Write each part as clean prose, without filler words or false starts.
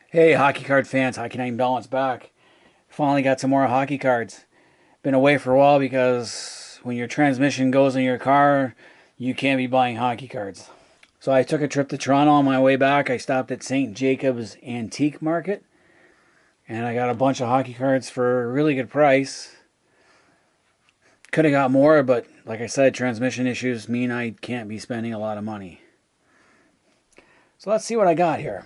Hey, hockey card fans, Hockey Night in Balance back. Finally got some more hockey cards. Been away for a while because when your transmission goes in your car, you can't be buying hockey cards. So I took a trip to Toronto on my way back. I stopped at St. Jacob's Antique Market and I got a bunch of hockey cards for a really good price. Could have got more, but like I said, transmission issues mean I can't be spending a lot of money. So let's see what I got here.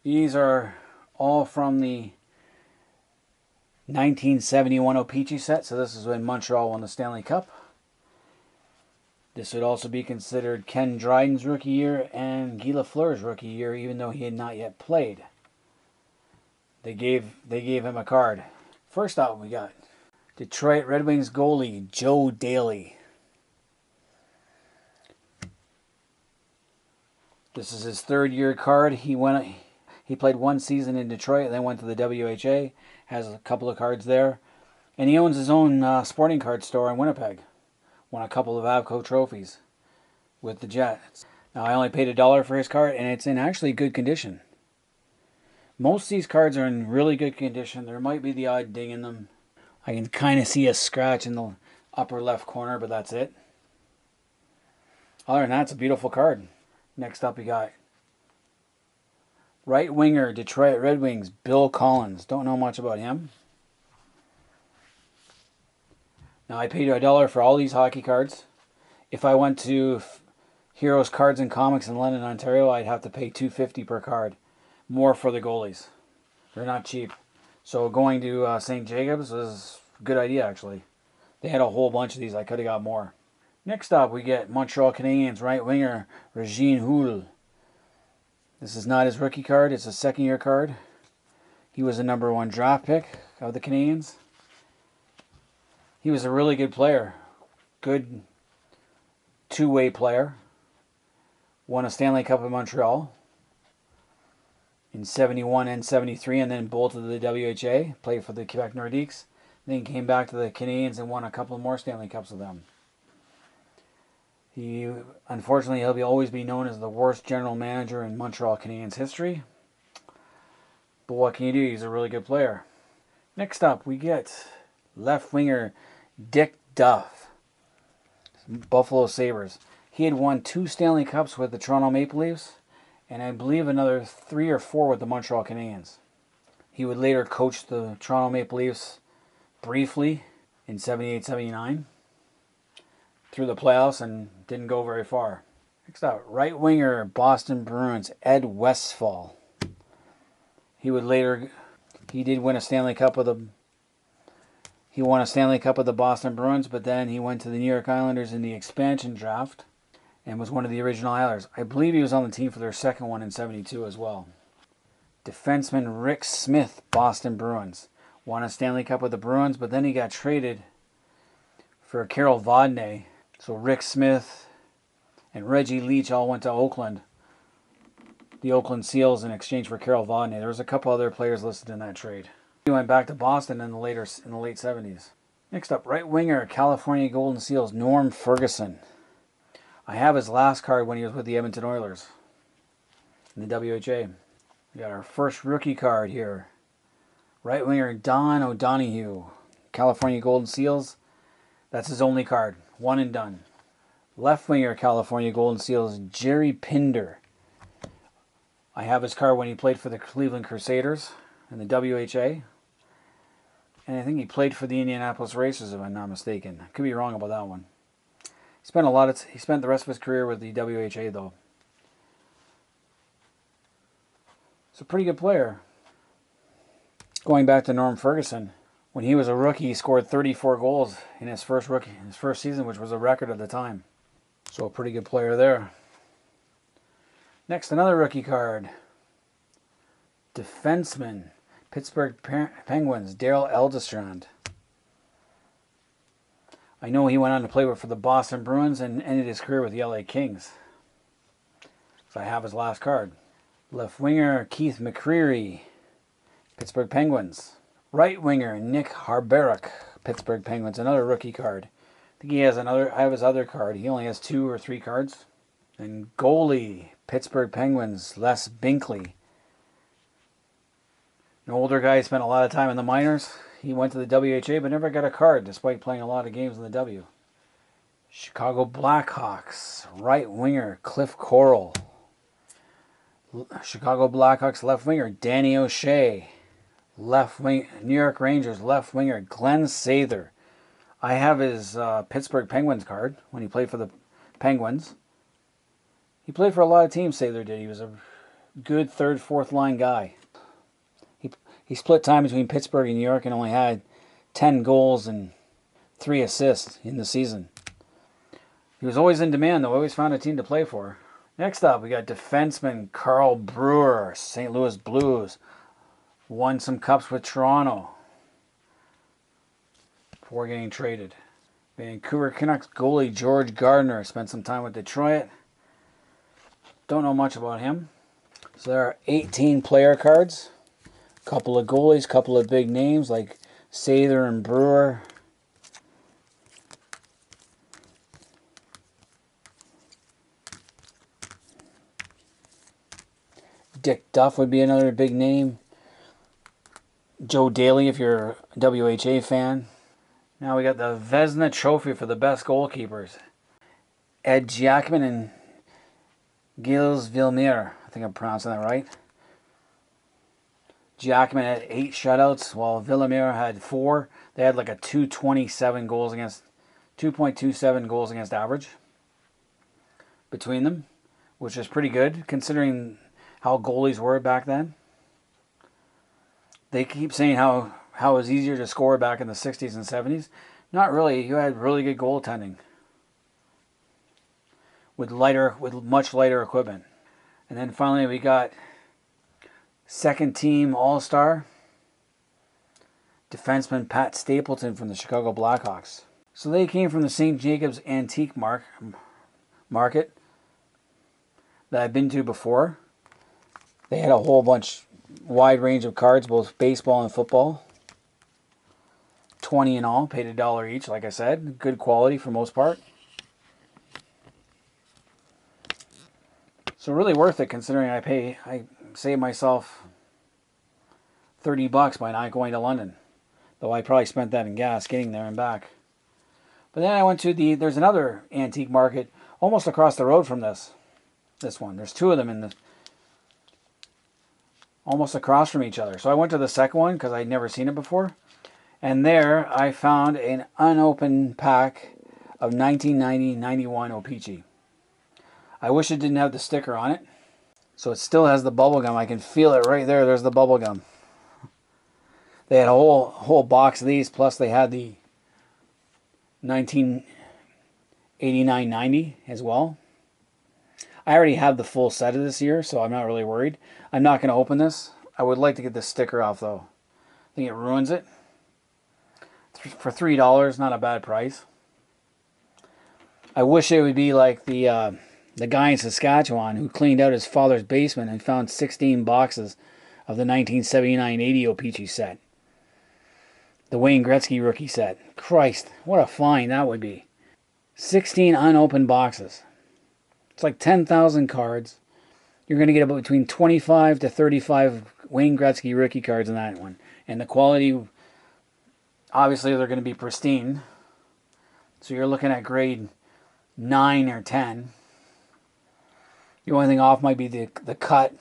These are all from the 1971 O-Pee-Chee set, so this is when Montreal won the Stanley Cup. This would also be considered Ken Dryden's rookie year and Guy Lafleur's rookie year, even though he had not yet played. They gave him a card. First out, we got Detroit Red Wings goalie Joe Daly. This is his third year card. He played one season in Detroit, then went to the WHA. Has a couple of cards there, and he owns his own sporting card store in Winnipeg. Won a couple of Avco trophies with the Jets. Now I only paid $1 for his card, and it's in actually good condition. Most of these cards are in really good condition. There might be the odd ding in them. I can kind of see a scratch in the upper left corner, but that's it. Other than that, it's a beautiful card. Next up, we got right winger, Detroit Red Wings, Bill Collins. Don't know much about him. Now, I paid $1 for all these hockey cards. If I went to Heroes Cards and Comics in London, Ontario, I'd have to pay $2.50 per card. More for the goalies. They're not cheap. So going to St. Jacobs was a good idea, actually. They had a whole bunch of these. I could have got more. Next up, we get Montreal Canadiens right winger, Regine Houle. This is not his rookie card. It's a second-year card. He was the #1 draft pick of the Canadiens. He was a really good player. Good two-way player. Won a Stanley Cup in Montreal in 71 and 73, and then bolted to the WHA. Played for the Quebec Nordiques. Then came back to the Canadiens and won a couple more Stanley Cups with them. Unfortunately, he'll always be known as the worst general manager in Montreal Canadiens history. But what can you do? He's a really good player. Next up, we get left winger Dick Duff, Buffalo Sabres. He had won 2 Stanley Cups with the Toronto Maple Leafs, and I believe another 3 or 4 with the Montreal Canadiens. He would later coach the Toronto Maple Leafs briefly in 78-79 through the playoffs and didn't go very far. Next up, right winger Boston Bruins Ed Westfall. He did win a Stanley Cup with the He won a Stanley Cup with the Boston Bruins, but then he went to the New York Islanders in the expansion draft and was one of the original Islanders. I believe he was on the team for their second one in 72 as well. Defenseman Rick Smith, Boston Bruins. Won a Stanley Cup with the Bruins, but then he got traded for Carol Vodney. So Rick Smith and Reggie Leach all went to Oakland, the Oakland Seals, in exchange for Carol Vodney. There was a couple other players listed in that trade. He went back to Boston in the late 70s. Next up, right winger, California Golden Seals, Norm Ferguson. I have his last card when he was with the Edmonton Oilers in the WHA. We got our first rookie card here. Right winger, Don O'Donoghue, California Golden Seals. That's his only card. One and done. Left winger, California Golden Seals, Jerry Pinder. I have his card when he played for the Cleveland Crusaders in the WHA. And I think he played for the Indianapolis Racers, if I'm not mistaken. I could be wrong about that one. He spent the rest of his career with the WHA, though. He's a pretty good player. Going back to Norm Ferguson, when he was a rookie, he scored 34 goals in his first season, which was a record at the time. So a pretty good player there. Next, another rookie card. Defenseman, Pittsburgh Penguins, Darrell Eldestrand. I know he went on to play for the Boston Bruins and ended his career with the LA Kings. So I have his last card. Left winger, Keith McCreary, Pittsburgh Penguins. Right winger, Nick Harbarek, Pittsburgh Penguins. Another rookie card. I think I have his other card. He only has 2 or 3 cards. And goalie, Pittsburgh Penguins, Les Binkley. An older guy spent a lot of time in the minors. He went to the WHA but never got a card despite playing a lot of games in the W. Chicago Blackhawks right winger Cliff Coral. Chicago Blackhawks left winger Danny O'Shea. Left wing New York Rangers left winger Glenn Sather. I have his Pittsburgh Penguins card when he played for the Penguins. He played for a lot of teams, Sather did. He was a good third, fourth line guy. He split time between Pittsburgh and New York and only had 10 goals and 3 assists in the season. He was always in demand, though. Always found a team to play for. Next up, we got defenseman Carl Brewer, St. Louis Blues. Won some cups with Toronto before getting traded. Vancouver Canucks goalie George Gardner spent some time with Detroit. Don't know much about him. So there are 18 player cards. Couple of goalies, couple of big names like Sather and Brewer. Dick Duff would be another big name. Joe Daly if you're a WHA fan. Now we got the Vezina Trophy for the best goalkeepers. Ed Giacomin and Gilles Villemere. I think I'm pronouncing that right. Giacomin had 8 shutouts while Villemere had 4. They had like a 2.27 goals against 2.27 goals against average between them, which is pretty good considering how goalies were back then. They keep saying how it was easier to score back in the 60s and 70s. Not really. You had really good goaltending with much lighter equipment. And then finally we got second team All-Star defenseman Pat Stapleton from the Chicago Blackhawks. So they came from the St. Jacobs Antique Market that I've been to before. They had a whole wide range of cards, both baseball and football. 20 in all, paid $1 each, like I said. Good quality for most part. So really worth it considering I save myself $30 by not going to London. Though I probably spent that in gas getting there and back. But then I went to there's another antique market almost across the road from this one. There's 2 of them almost across from each other. So I went to the second one because I'd never seen it before. And there I found an unopened pack of 1990-91 O-Pee-Chee. I wish it didn't have the sticker on it. So it still has the bubble gum. I can feel it right there. There's the bubble gum. They had a whole box of these, plus they had the 1989-90 as well. I already have the full set of this year, so I'm not really worried. I'm not going to open this. I would like to get the sticker off, though. I think it ruins it. For $3, not a bad price. I wish it would be like the guy in Saskatchewan who cleaned out his father's basement and found 16 boxes of the 1979-80 O-Pee-Chee set. The Wayne Gretzky rookie set. Christ, what a find that would be. 16 unopened boxes. It's like 10,000 cards. You're going to get about between 25 to 35 Wayne Gretzky rookie cards in that one. And the quality, obviously they're going to be pristine. So you're looking at grade 9 or 10. The only thing off might be the cut.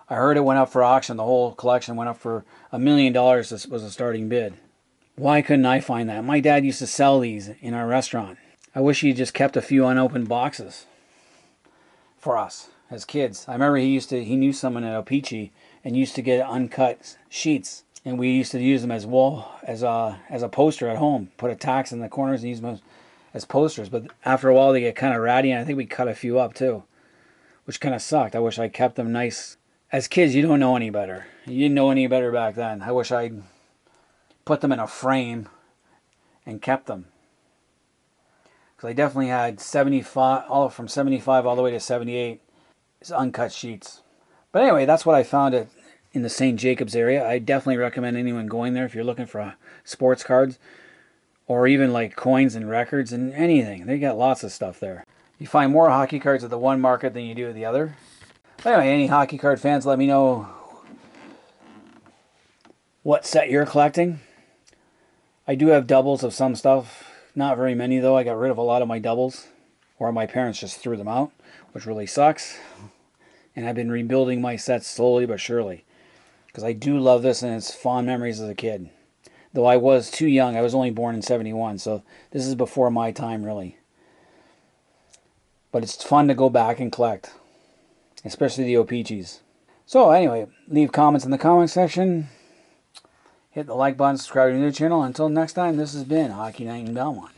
I heard it went up for auction. The whole collection went up for $1 million. This was a starting bid. Why couldn't I find that? My dad used to sell these in our restaurant. I wish he just kept a few unopened boxes for us as kids. I remember he knew someone at O-Pee-Chee and used to get uncut sheets, and we used to use them as a poster at home. Put a tacks in the corners and use them as posters. But after a while, they get kind of ratty, and I think we cut a few up too, which kind of sucked. I wish I kept them nice. As kids, you don't know any better. You didn't know any better back then. I wish I'd put them in a frame and kept them. Because I definitely had 75, from 75 all the way to 78, is uncut sheets. But anyway, that's what I found in the St. Jacobs area. I definitely recommend anyone going there if you're looking for sports cards, or even like coins and records and anything. They got lots of stuff there. You find more hockey cards at the one market than you do at the other. But anyway, any hockey card fans, let me know what set you're collecting. I do have doubles of some stuff. Not very many though. I got rid of a lot of my doubles. Or my parents just threw them out, which really sucks. And I've been rebuilding my sets slowly but surely. Because I do love this and it's fond memories as a kid. Though I was too young. I was only born in 71. So this is before my time really. But it's fun to go back and collect. Especially the O-Pee-Chees. So anyway, leave comments in the comment section. Hit the like button, subscribe to the channel. Until next time, this has been Hockey Night in Belmont.